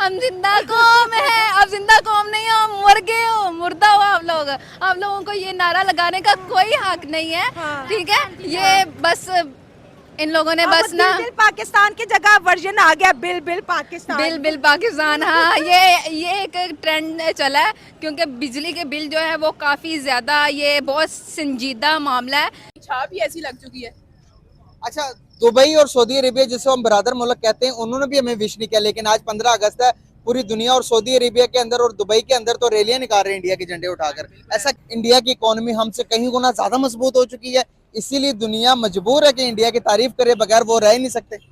हम जिंदा कौम है, अब जिंदा कौम नहीं हो, हम मर गए हो, मुर्दा हो आप लोग। आप लोगों को ये नारा लगाने का कोई हक नहीं है, हाँ। ठीक है। ये बस इन लोगों ने अब बस ना दिल दिल पाकिस्तान की जगह वर्जन आ गया bill bill Pakistan. Bill bill Pakistan, हाँ ये एक ट्रेंड चला है, क्योंकि बिजली के बिल जो है वो काफ़ी ज़्यादा, ये बहुत संजीदा मामला है। छाप ही ऐसी लग चुकी है। अच्छा, दुबई और सऊदी अरेबिया जिसे हम बरादर मुल्क कहते हैं, उन्होंने भी हमें विश नहीं किया, लेकिन आज 15 अगस्त है, पूरी दुनिया और सऊदी अरेबिया के अंदर और दुबई के अंदर तो रैलियां निकाल रहे हैं इंडिया के झंडे उठाकर। ऐसा इंडिया की इकोनॉमी हमसे कहीं गुना ज्यादा मजबूत हो चुकी है, इसीलिए दुनिया मजबूर है कि इंडिया की तारीफ करे बगैर वो रह ही नहीं सकते।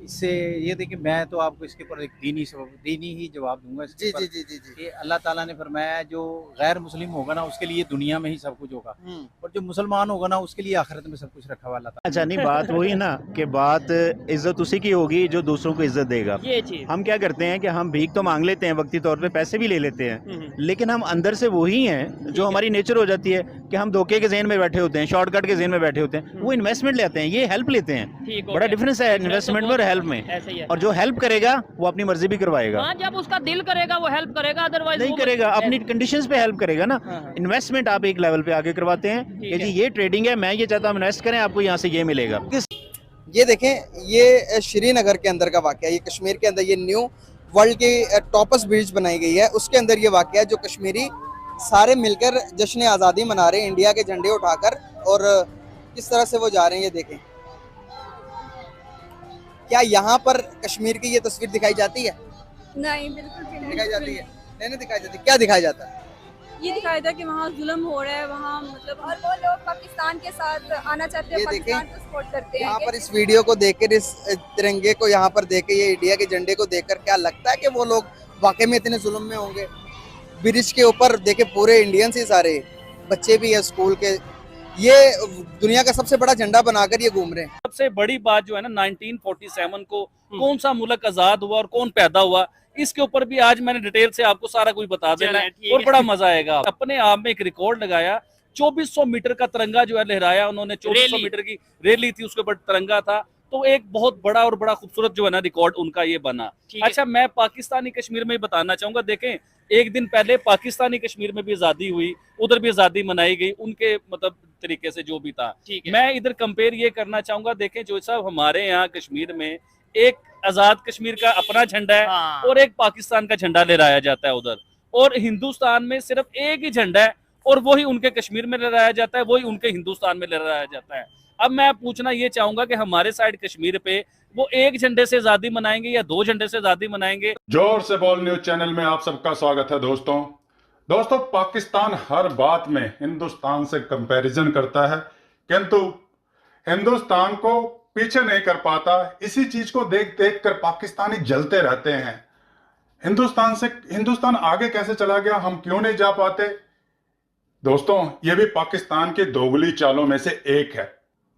इससे ये देखिए, मैं तो आपको इसके ऊपर एक दीनी ही जवाब दूंगा इसके जी ऊपर जी जी जी जी। कि अल्लाह ताला ने फरमाया जो गैर मुस्लिम होगा ना उसके लिए दुनिया में ही सब कुछ होगा, और जो मुसलमान होगा ना उसके लिए आखिरत में सब कुछ रखा हुआ अल्लाह ताला। अच्छा, नहीं बात वही ना कि बात इज्जत उसी की होगी जो दूसरों को इज्जत देगा। ये चीज हम क्या करते हैं कि हम भीख तो मांग लेते हैं, वक्ती तौर पे पैसे भी ले लेते हैं, लेकिन हम अंदर से वही हैं जो हमारी नेचर हो जाती है कि हम धोखे के ज़हन में बैठे होते हैं, शॉर्टकट के ज़हन में बैठे होते हैं। वो इन्वेस्टमेंट लेते हैं, ये हेल्प लेते हैं। ठीक हो बड़ा गया। डिफरेंस है इन्वेस्टमेंट में और हेल्प में। ऐसे ही है। और जो हेल्प करेगा वो अपनी मर्जी भी करवाएगा। हाँ, जब उसका दिल करेगा वो हेल्प करेगा, अदरवाइज नहीं करेगा, अपनी कंडीशंस पे हेल्प करेगा ना। हाँ। इन्वेस्टमेंट आप एक लेवल पे आगे करवाते हैं कि जी ये ट्रेडिंग है, मैं ये चाहता हूँ इन्वेस्ट करें, आपको यहाँ से ये मिलेगा। ये देखें, ये श्रीनगर के अंदर का वाकया, ये कश्मीर के अंदर ये न्यू वर्ल्ड की टॉपस्ट ब्रिज बनाई गई है, उसके अंदर ये वाकया है जो कश्मीरी सारे मिलकर जश्न आज़ादी मना रहे हैं इंडिया के झंडे उठाकर, और किस तरह से वो जा रहे हैं ये देखें। क्या यहाँ पर कश्मीर की ये तस्वीर दिखाई जाती है? नहीं, बिल्कुल भी दिखाई जाती है? नहीं दिखाई जाती। क्या दिखाया जाता है? ये दिखाया था कि वहाँ जुल्म हो रहा है, वहाँ मतलब, और वो लोग पाकिस्तान के साथ आना चाहते हैं, ये पाकिस्तान देखें, को सपोर्ट करते हैं। यहाँ पर इस वीडियो को देखकर, इस तिरंगे को यहाँ पर देख के, ये इंडिया के झंडे को देखकर क्या लगता है कि वो लोग वाकई में इतने जुल्म में होंगे? ब्रिज के ऊपर देखे पूरे इंडियंस ही सारे बच्चे भी है स्कूल के, ये दुनिया का सबसे बड़ा झंडा बनाकर ये घूम रहे हैं। सबसे बड़ी बात जो है ना, 1947 को कौन सा मुल्क आजाद हुआ और कौन पैदा हुआ, इसके ऊपर भी आज मैंने डिटेल से आपको सारा कुछ बता देना है और बड़ा मजा आएगा। अपने आप में एक रिकॉर्ड लगाया, 2400 मीटर का तिरंगा जो है लहराया उन्होंने। 2400 मीटर की रैली थी, उसके ऊपर तिरंगा था, तो एक बहुत बड़ा और बड़ा खूबसूरत जो है ना रिकॉर्ड उनका ये बना। अच्छा, मैं पाकिस्तानी कश्मीर में बताना चाहूंगा, देखें एक दिन पहले पाकिस्तानी कश्मीर में भी आजादी हुई, उधर भी आजादी मनाई गई उनके मतलब तरीके से जो भी था। मैं इधर कंपेयर ये करना चाहूंगा, देखें जो साहब हमारे यहाँ कश्मीर में एक आजाद कश्मीर का अपना झंडा है, हाँ। और एक पाकिस्तान का झंडा लहराया जाता है उधर, और हिंदुस्तान में सिर्फ एक ही झंडा है, और वही उनके कश्मीर में लहराया जाता है, वही उनके हिंदुस्तान में लहराया जाता है। अब मैं पूछना ये चाहूंगा कि हमारे साइड कश्मीर पे वो एक झंडे से आजादी मनाएंगे या दो झंडे से आजादी मनाएंगे? जोर से बोल न्यूज चैनल में आप सबका स्वागत है दोस्तों पाकिस्तान हर बात में हिंदुस्तान से कंपैरिजन करता है, किंतु हिंदुस्तान को पीछे नहीं कर पाता। इसी चीज को देख देख कर पाकिस्तानी जलते रहते हैं। हिंदुस्तान आगे कैसे चला गया, हम क्यों नहीं जा पाते? दोस्तों, ये भी पाकिस्तान के दोगली चालों में से एक है।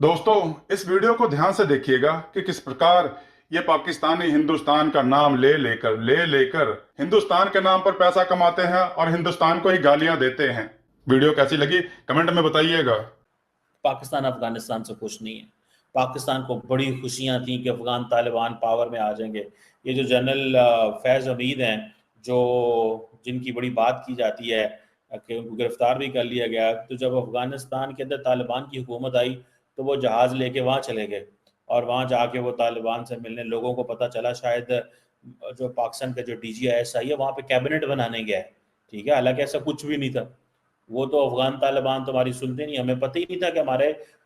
दोस्तों, इस वीडियो को ध्यान से देखिएगा कि किस प्रकार ये पाकिस्तानी हिंदुस्तान का नाम ले लेकर हिंदुस्तान के नाम पर पैसा कमाते हैं और हिंदुस्तान को ही गालियां देते हैं। वीडियो कैसी लगी कमेंट में बताइएगा। पाकिस्तान अफगानिस्तान से खुश नहीं है। पाकिस्तान को बड़ी खुशियां थी कि अफगान तालिबान पावर में आ जाएंगे। ये जो जनरल फैज़ हमीद हैं, जो जिनकी बड़ी बात की जाती है कि उनको गिरफ्तार भी कर लिया गया, तो जब अफगानिस्तान के अंदर तालिबान की हुकूमत आई तो वो जहाज़ लेके वहाँ चले गए, और वहाँ जाके वो तालिबान से मिलने, लोगों को पता चला शायद जो पाकिस्तान का जो DGISI है वहाँ पे कैबिनेट बनाने गया है, ठीक है, हालांकि ऐसा कुछ भी नहीं था। वो तो अफगान तालिबान तुम्हारी सुनते नहीं, हमें पता ही नहीं था कि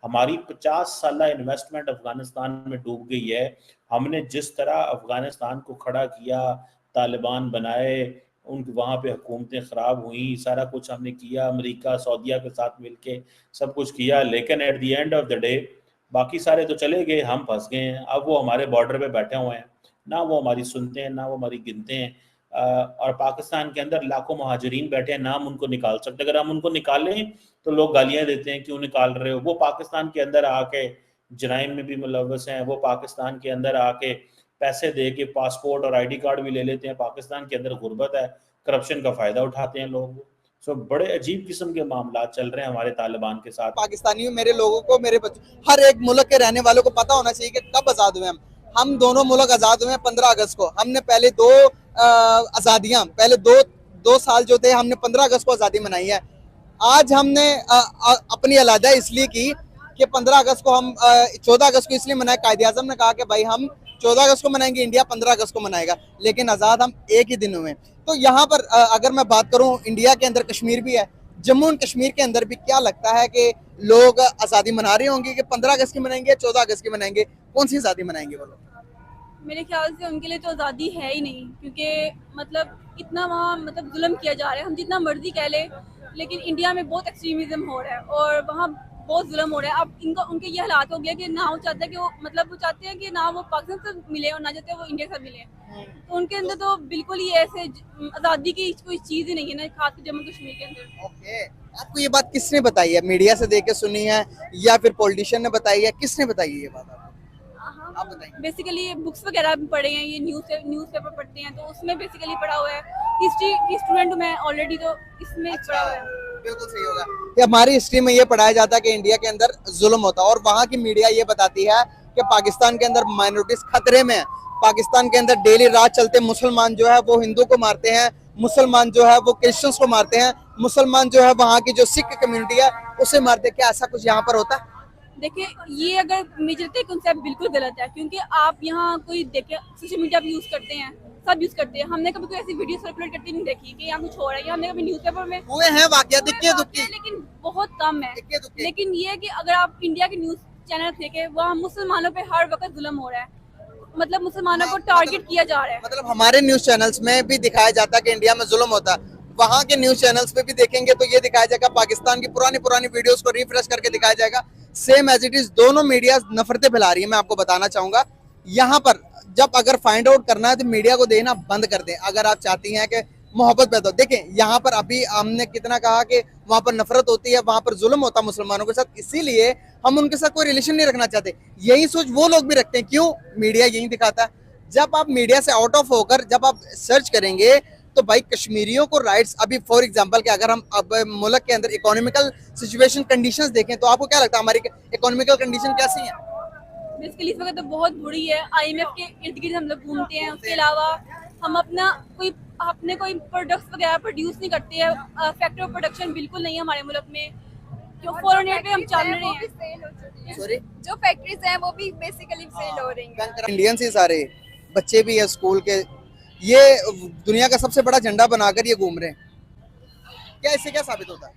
हमारी 50 साल इन्वेस्टमेंट अफगानिस्तान में डूब गई है। हमने जिस तरह अफगानिस्तान को खड़ा किया, तालिबान बनाए, उनके वहाँ पे हुकूमतें ख़राब हुई, सारा कुछ हमने किया, अमेरिका सऊदीया के साथ मिलके सब कुछ किया, लेकिन at the end of the day बाकी सारे तो चले गए, हम फंस गए हैं। अब वो हमारे बॉर्डर पे बैठे हुए हैं, ना वो हमारी सुनते हैं ना वो हमारी गिनते हैं। और पाकिस्तान के अंदर लाखों महाजरीन बैठे हैं, नाम उनको निकाल सकते, अगर हम उनको निकालें तो लोग गालियां देते हैं, क्यों निकाल रहे हो। वो पाकिस्तान के अंदर आके जराइम में भी मुलव्वस हैं, वो पाकिस्तान के अंदर आके पैसे दे के पासपोर्ट और ID कार्ड भी ले लेते हैं। पाकिस्तान के अंदर गुर्बत है, करप्शन का फायदा उठाते हैं लोग। सो बड़े अजीब किस्म के मामला चल रहे हैं हमारे तालिबान के साथ। पाकिस्तानियों, मेरे लोगों को, मेरे बच्चों, हर एक मुल्क के रहने वालों को पता होना चाहिए कि कब आजाद हुए हम। हम दोनों मुल्क आज़ाद हुए 15 अगस्त को। हमने पहले दो आज़ादियाँ, पहले दो साल जो थे हमने 15 अगस्त को आज़ादी मनाई है। आज हमने अपनी अलहदा इसलिए की कि 15 अगस्त को हम 14 अगस्त को इसलिए मनाए। कायदे आज़म ने कहा कि भाई हम 14 अगस्त को मनाएंगे, इंडिया 15 अगस्त को मनाएगा, लेकिन आज़ाद हम एक ही दिन हुए। तो यहाँ पर अगर मैं बात करूँ, इंडिया के अंदर कश्मीर भी है, जम्मू एंड कश्मीर के अंदर भी क्या लगता है कि लोग आज़ादी मना रहे होंगे कि 15 अगस्त की मनाएंगे, 14 अगस्त की मनाएंगे, कौन सी आज़ादी मनाएंगे वो लोग? मेरे ख्याल से उनके लिए तो आज़ादी है ही नहीं, क्योंकि मतलब इतना वहाँ मतलब जुल्म किया जा रहा है। हम जितना मर्जी कह ले, लेकिन इंडिया में बहुत एक्सट्रीमिज्म हो रहा है और वहाँ बहुत जुल्म हो रहा है। अब इनका उनके ये हालात हो गया कि ना वो चाहता है कि वो मतलब वो चाहते हैं कि ना वो पाकिस्तान से मिले और ना चाहते हैं वो इंडिया से मिले। तो उनके अंदर तो बिल्कुल ही ऐसे आज़ादी की कोई चीज़ ही नहीं है ना, खासकर जम्मू कश्मीर के अंदर। ओके, आपको ये बात किसने बताई है? मीडिया से देख के सुनी है या फिर पॉलिटिशियन ने बताई है? किसने बताई है ये बात आपको? आप बताइए। बेसिकली बुक्स वगैरह भी पढ़े हैं, ये न्यूज़पेपर पढ़ते हैं, तो उसमें बेसिकली पढ़ा हुआ है। हिस्ट्री की स्टूडेंट हूँ मैं ऑलरेडी, तो इसमें पढ़ा हुआ है। बिल्कुल सही होगा कि हमारी हिस्ट्री में ये पढ़ाया जाता है कि इंडिया के अंदर जुल्म होता है और वहाँ की मीडिया ये बताती है कि पाकिस्तान के अंदर माइनॉरिटीज खतरे में है। पाकिस्तान के अंदर डेली रात चलते मुसलमान जो है वो हिंदू को मारते हैं, मुसलमान जो है वो क्रिश्चियंस को मारते हैं, मुसलमान जो है वहाँ की जो सिख कम्युनिटी है उसे मारते हैं। क्या ऐसा कुछ यहाँ पर होता है? देखिए, ये अगर मेजरते कॉन्सेप्ट बिल्कुल गलत है, क्योंकि आप यहाँ कोई देखे सोशल मीडिया भी यूज़ करते हैं, सब यूज़ करते हैं। हमने कभी कोई ऐसी वीडियो सर्कुलेट करती नहीं देखी कि यहाँ कुछ हो रहा है, या हमने कभी न्यूज़पेपर में हुए हैं वाकया दिक्के दुक्के, लेकिन बहुत कम है। दिक्के दुक्के। लेकिन ये है कि अगर आप इंडिया के न्यूज़ चैनल देखें, वहाँ मुसलमानों पे हर वक्त जुल्म हो रहा है, मतलब मुसलमानों को टारगेट किया जा रहा है। मतलब हमारे न्यूज चैनल्स में भी दिखाया जाता है कि इंडिया में जुल्म होता है, वहाँ के न्यूज चैनल्स पे भी देखेंगे तो ये दिखाया जाएगा, पाकिस्तान की पुरानी वीडियोस को रिफ्रेश करके दिखाया जाएगा, सेम एज इट इज। दोनों मीडिया नफरतें फैला रही है। मैं आपको बताना चाहूंगा, यहाँ पर जब अगर फाइंड आउट करना है तो मीडिया को देना बंद कर दें। अगर आप चाहती हैं कि मोहब्बत पैदा हो, देखें यहाँ पर अभी हमने कितना कहा कि वहाँ पर नफरत होती है, वहाँ पर जुल्म होता है मुसलमानों के साथ, इसीलिए हम उनके साथ कोई रिलेशन नहीं रखना चाहते। यही सोच वो लोग भी रखते हैं। क्यों? मीडिया यही दिखाता है। जब आप मीडिया से आउट ऑफ होकर जब आप सर्च करेंगे तो भाई कश्मीरियों को राइट्स, अभी फॉर एग्जांपल कि अगर हम अब मुल्क के अंदर इकोनॉमिकल सिचुएशन कंडीशंस देखें तो आपको क्या लगता है हमारी इकोनॉमिकल कंडीशन कैसी है? बेसिकली इस वक्त तो बहुत बुरी है। IMF के इर्द गिर्द हम लोग घूमते हैं, उसके अलावा हम अपना कोई प्रोडक्ट्स वगैरह प्रोड्यूस नहीं करते हैं। फैक्टर ऑफ प्रोडक्शन बिल्कुल नहीं है हमारे मुल्क में, जो फॉरेन एड पे हम चल रहे हैं। सॉरी, जो फैक्ट्रीज हैं वो भी बेसिकली सेल हो रही हैं। इंडियंस ही सारे बच्चे भी है स्कूल के, ये दुनिया का सबसे बड़ा झंडा बनाकर ये घूम रहे हैं। क्या इससे क्या साबित होता है?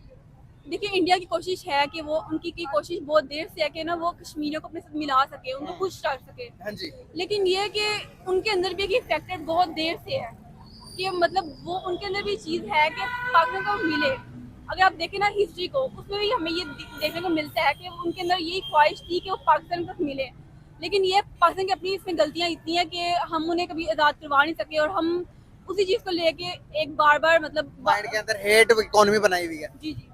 देखिए, इंडिया की कोशिश है कि वो उनकी कोशिश बहुत देर से है कि ना वो कश्मीरियों को अपने साथ मिला सके, उनको खुश कर सके। हाँ जी। लेकिन ये कि उनके अंदर भी एक फैक्टर बहुत देर से है कि मतलब वो उनके अंदर भी चीज़ है कि पाकिस्तान को मिले। अगर आप देखें ना हिस्ट्री को, उसमें भी हमें ये देखने को मिलता है कि उनके अंदर यही ख्वाहिश थी कि वो पाकिस्तान को मिले। लेकिन ये पाकिस्तान की अपनी इसमें गलतियाँ इतनी है कि हम उन्हें कभी आज़ाद करवा नहीं सके, और हम उसी चीज़ को लेके एक बार मतलब माइंड के अंदर हेट इकोनॉमी बनाई हुई है। जी जी।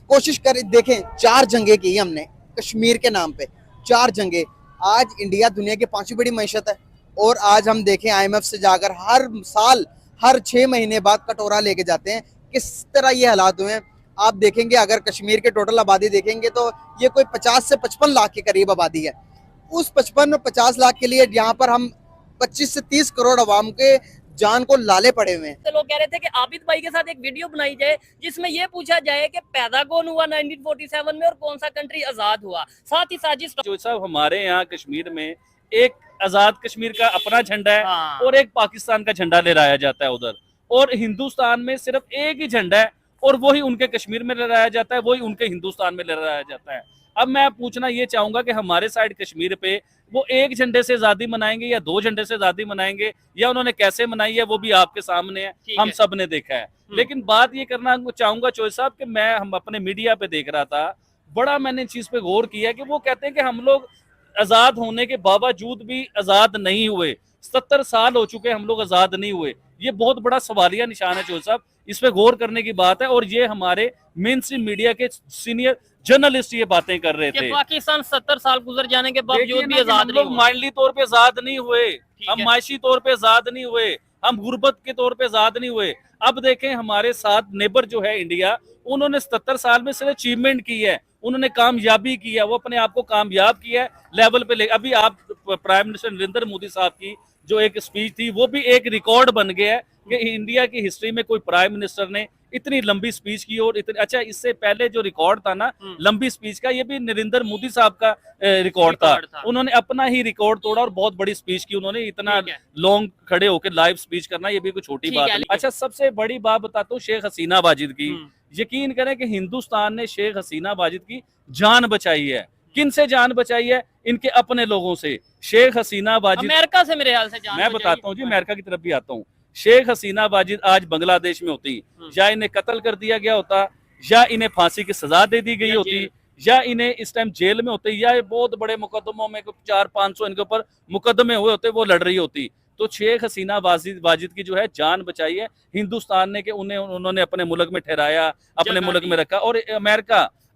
कोशिश कर देखें, 4 जंगें की हमने कश्मीर के नाम पे, 4 जंगें। आज इंडिया दुनिया की 5वीं बड़ी मैशत है, और आज हम देखें IMF से जाकर हर साल हर 6 महीने बाद कटोरा लेके जाते हैं। किस तरह ये हालात हुए हैं आप देखेंगे। अगर कश्मीर के टोटल आबादी देखेंगे तो ये कोई 50 से 55 लाख के करीब आबादी है। उस 55-50 लाख के लिए यहाँ पर हम 25 से 30 करोड़ अवाम के जान को लाले पड़े हुए हैं। तो लोग कह रहे थे कि आबिद भाई के साथ एक वीडियो बनाई जाए जिसमें ये पूछा जाए कि पैदा कौन हुआ 1947 में और कौन सा कंट्री आजाद हुआ, साथ ही साजिश। जो साहब हमारे यहाँ कश्मीर में एक आजाद कश्मीर का अपना झंडा है, हाँ। और एक पाकिस्तान का झंडा लहराया जाता है उधर, और हिंदुस्तान में सिर्फ एक ही झंडा है, और वही उनके कश्मीर में लहराया जाता है, वही उनके हिंदुस्तान में लहराया जाता है। अब मैं पूछना ये चाहूंगा कि हमारे साइड कश्मीर पे वो एक झंडे से आजादी मनाएंगे या 2 झंडे से आजादी मनाएंगे, या उन्होंने कैसे मनाई है वो भी आपके सामने है, हम सब ने देखा है। लेकिन बात ये करना चाहूंगा चोई साहब कि हम अपने मीडिया पे देख रहा था, बड़ा मैंने चीज पे गौर किया कि वो कहते हैं कि हम लोग आजाद होने के बावजूद भी आजाद नहीं हुए, 70 साल हो चुके हम लोग आजाद नहीं हुए। ये बहुत बड़ा सवालिया निशान है चोई साहब, इस पे गौर करने की बात है। और ये हमारे मेन स्ट्रीम मीडिया के सीनियर जर्नलिस्ट ये बातें कर रहे थे। पाकिस्तान 70 साल गुजर जाने के बावजूद भी आजाद लोग माइंडली तौर पे आजाद नहीं हुए, हम माशी तौर पे आजाद नहीं हुए, हम गुर्बत के तौर पे आजाद नहीं हुए। अब देखें हमारे साथ नेबर जो है इंडिया, उन्होंने 77 साल में सिर्फ अचीवमेंट की है, उन्होंने कामयाबी की है, वो अपने आप को कामयाब किया है लेवल पे ले। अभी आप प्राइम मिनिस्टर नरेंद्र मोदी साहब की जो एक स्पीच थी वो भी एक रिकॉर्ड बन गया है कि इंडिया की हिस्ट्री में कोई प्राइम मिनिस्टर ने इतनी लंबी स्पीच की। और इतनी अच्छा, इससे पहले जो रिकॉर्ड था ना लंबी स्पीच का, ये भी नरेंद्र मोदी साहब का रिकॉर्ड था। उन्होंने अपना ही रिकॉर्ड तोड़ा और बहुत बड़ी स्पीच की उन्होंने। इतना लॉन्ग खड़े होकर लाइव स्पीच करना ये भी कोई छोटी बात नहीं। अच्छा, सबसे बड़ी बात बताता हूँ शेख हसीना वाजिद की। यकीन करें कि हिंदुस्तान ने शेख हसीना वाजिद की जान बचाई है। किन से जान बचाई है? इनके अपने लोगों से। शेख हसीना वाजिद अमेरिका से मेरे ख्याल से जान मैं बताता हूँ जी, अमेरिका की तरफ भी आता हूँ। शेख हसीना वाजिद आज बांग्लादेश में होती, या इन्हें कत्ल कर दिया गया होता, या इन्हें फांसी की सजा दे दी गई होती, या इन्हें इस टाइम जेल में होते, या बहुत बड़े मुकदमों में 400-500 इनके ऊपर मुकदमे हुए होते, वो लड़ रही होती। तो शेख हसीना वाजिद की जो है जान बचाई है हिंदुस्तान ने, कि उन्होंने अपने मुल्क में ठहराया, अपने मुल्क में रखा। और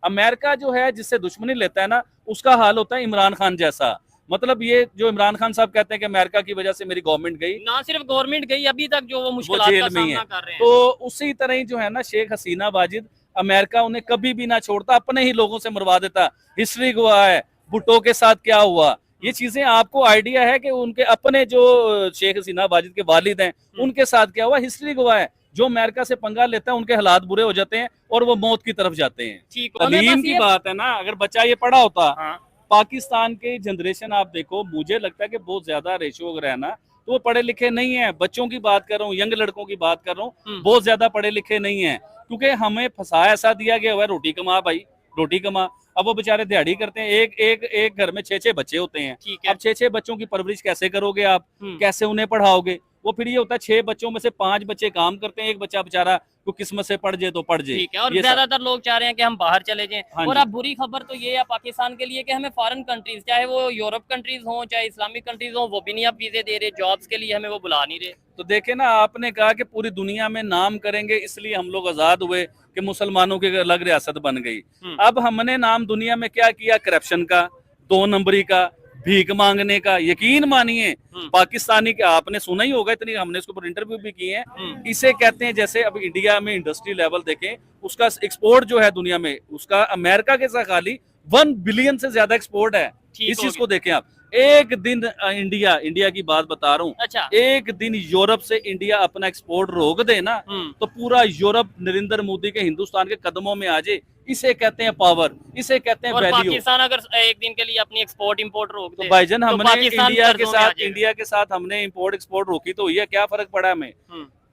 अमेरिका जो है जिससे दुश्मनी लेता है ना, उसका हाल होता है इमरान खान जैसा। मतलब ये जो इमरान खान साहब कहते हैं कि अमेरिका की वजह से मेरी गवर्नमेंट गई, ना सिर्फ गवर्नमेंट गई, अभी तक जो वो मुश्किलात जेल का में ही सामना है। कर रहे हैं। तो उसी तरह ही जो है ना शेख हसीना वाजिद, अमेरिका उन्हें कभी भी ना छोड़ता, अपने ही लोगों से मरवा देता। हिस्ट्री गवाह है भुट्टो के साथ क्या हुआ, ये चीजें आपको आइडिया है कि उनके अपने जो शेख हसीना वाजिद के वालिद हैं उनके साथ क्या हुआ, हिस्ट्री गवाह है। जो अमेरिका से पंगा लेता है उनके हालात बुरे हो जाते हैं और वो मौत की तरफ जाते हैं। तलीम की बात है ना, अगर बच्चा ये पढ़ा होता, पाकिस्तान के जनरेशन आप देखो, मुझे लगता है कि बहुत ज्यादा रेशो अगर है ना तो वो पढ़े लिखे नहीं है। बच्चों की बात कर रहा हूँ, यंग लड़कों की बात कर रहा हूँ, बहुत ज्यादा पढ़े लिखे नहीं है। क्योंकि हमें फंसा ऐसा दिया गया हुआ है, रोटी कमा भाई, रोटी कमा। अब वो बेचारे दिहाड़ी करते हैं, एक घर में 6-6 बच्चे होते हैं। अब 6-6 बच्चों की परवरिश कैसे करोगे आप, कैसे उन्हें पढ़ाओगे? वो फिर ये होता है 6 बच्चों में से 5 बच्चे काम करते हैं, एक बच्चा बेचारा को किस्मत से पढ़ जाए तो पढ़ जाए। ठीक है। और ज्यादातर लोग चाह रहे हैं कि हम बाहर चले जाएं। हाँ और जी। अब बुरी खबर तो ये है पाकिस्तान के लिए कि हमें फॉरेन कंट्रीज, चाहे वो यूरोप कंट्रीज हों चाहे इस्लामिक कंट्रीज हों, वो भी नहीं अब वीजे दे रहे, जॉब्स के लिए हमें वो बुला नहीं रहे। तो देखे ना, आपने कहा कि पूरी दुनिया में नाम करेंगे, इसलिए हम लोग आजाद हुए कि मुसलमानों की अलग रियासत बन गई। अब हमने नाम दुनिया में क्या किया? करप्शन का, 2 नंबरी का, भीख मांगने का। यकीन मानिए पाकिस्तानी के, आपने सुना ही होगा, इतनी हमने इसके ऊपर इंटरव्यू भी किए हैं। इसे कहते हैं, जैसे अब इंडिया में इंडस्ट्री लेवल देखें, उसका एक्सपोर्ट जो है दुनिया में, उसका अमेरिका के साथ खाली 1 बिलियन से ज्यादा एक्सपोर्ट है। इस चीज को देखें आप। एक दिन इंडिया की बात बता रहा हूँ, अच्छा, एक दिन यूरोप से इंडिया अपना एक्सपोर्ट रोक दे ना, तो पूरा यूरोप नरेंद्र मोदी के हिंदुस्तान के कदमों में आ जाए। इसे कहते हैं पावर, इसे कहते हैं और वैल्यू। पाकिस्तान अगर एक दिन के लिए अपनी एक्सपोर्ट इंपोर्ट रोक दे तो भाईजान तो हमने पाकिस्तान इंडिया कर्जों में आ जाएगा। इंडिया के साथ हमने इंपोर्ट एक्सपोर्ट रोकी तो हुई है, क्या फर्क पड़ा हमें?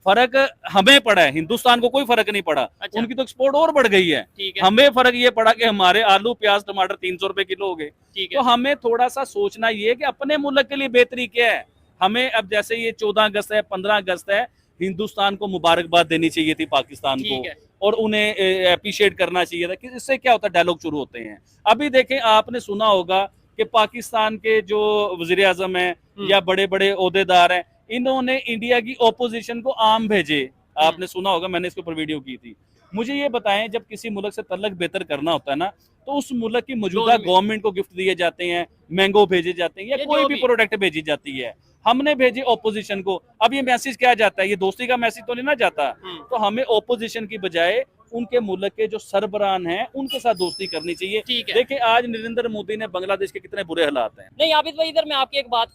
फर्क हमें पड़ा है, हिंदुस्तान को कोई फर्क नहीं पड़ा। अच्छा। उनकी तो एक्सपोर्ट और बढ़ गई है। ठीक है। हमें फर्क ये पड़ा कि हमारे आलू प्याज टमाटर 300 रुपए किलो हो गए। ठीक है। तो हमें थोड़ा सा सोचना ये है कि अपने मुल्क के लिए बेहतरी क्या है। हमें अब जैसे ये 14 अगस्त है, 15 अगस्त है, हिंदुस्तान को मुबारकबाद देनी चाहिए थी पाकिस्तान को, ठीक है। और उन्हें अप्रिशिएट करना चाहिए था कि इससे क्या होता है, डायलॉग शुरू होते हैं। अभी देखें, आपने सुना होगा कि पाकिस्तान के जो वजीर आजम है या बड़े बड़े ओहदेदार हैं, इन्होंने इंडिया की ओपोजिशन को आम भेजे। आपने सुना होगा, मैंने इसके ऊपर वीडियो की थी। मुझे ये बताएं, जब किसी मुल्क से तल्लक बेहतर करना होता है ना, तो उस मुल्क की मौजूदा गवर्नमेंट को गिफ्ट दिए जाते हैं, मैंगो भेजे जाते हैं, या कोई भी प्रोडक्ट भेजी जाती है। हमने भेजे ओपोजिशन को। अब ये मैसेज क्या जाता है? ये दोस्ती का मैसेज तो नहीं ना जाता। तो हमें ओपोजिशन की बजाय उनके मुल्क के जो सरबरान हैं उनके साथ दोस्ती करनी चाहिए। ठीक है। देखिए आज नरेंद्र मोदी ने बांग्लादेश के कितने बुरे हालात हैं। नहीं आबिद भाई, इधर मैं आपकी एक बात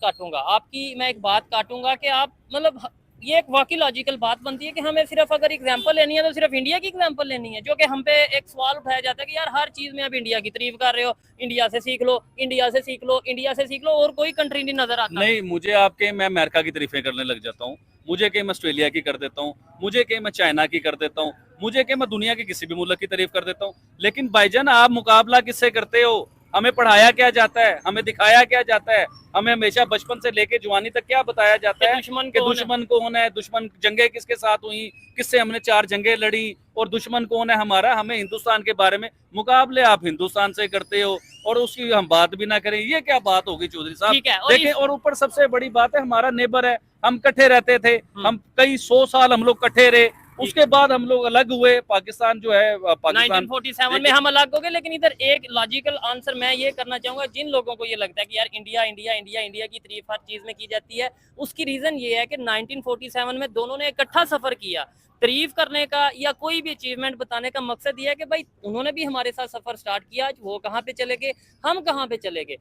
काटूंगा कि आप मतलब ये एक वाकई लॉजिकल बात बनती है कि हमें सिर्फ अगर एग्जांपल लेनी है तो सिर्फ इंडिया की एग्जांपल लेनी है, जो कि हम पे एक सवाल उठाया जाता है कि यार हर चीज में आप इंडिया की तारीफ कर रहे हो, इंडिया से सीख लो, इंडिया से सीख लो, इंडिया से सीख लो, और कोई कंट्री नहीं नजर आता। नहीं, मुझे आपके मैं अमेरिका की तारीफें करने लग जाता हूँ, मुझे कि मैं ऑस्ट्रेलिया की कर देता हूँ, मुझे कि मैं चाइना की कर देता हूँ, मुझे कि मैं दुनिया के किसी भी मुल्क की तारीफ कर देता हूँ। लेकिन भाईजान आप मुकाबला किससे करते हो? हमें पढ़ाया क्या जाता है, हमें दिखाया क्या जाता है, हमें हमेशा बचपन से लेके जवानी तक क्या बताया जाता है कि दुश्मन कौन है, दुश्मन जंगें किसके साथ हुई, किससे हमने 4 जंगें लड़ी, और दुश्मन कौन है हमारा। हमें हिंदुस्तान के बारे में मुकाबले आप हिंदुस्तान से करते हो और उसकी हम बात भी ना करें, ये क्या बात होगी चौधरी साहब? देखें, और ऊपर सबसे बड़ी बात है, हमारा नेबर है, हम इकट्ठे रहते थे, हम कई 100 साल हम लोग इकट्ठे रहे, उसके बाद हम लोग अलग हुए, पाकिस्तान जो है पाकिस्तान 1947 में हम अलग हो गए। लेकिन इधर एक लॉजिकल आंसर मैं ये करना चाहूंगा, जिन लोगों को ये लगता है कि यार इंडिया इंडिया इंडिया इंडिया की तारीफ हर चीज में की जाती है, उसकी रीजन ये है कि 1947 में दोनों ने इकट्ठा सफर किया। तारीफ करने का या कोई भी अचीवमेंट बताने का मकसद ये है कि भाई उन्होंने भी हमारे साथ सफर स्टार्ट किया, आज वो कहाँ पे चले गए, हम कहाँ पे चले गए।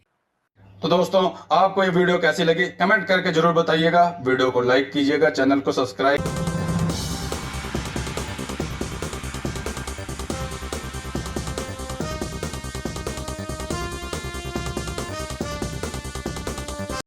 तो दोस्तों आपको ये वीडियो कैसी लगी कमेंट करके जरूर बताइएगा, वीडियो को लाइक कीजिएगा, चैनल को सब्सक्राइब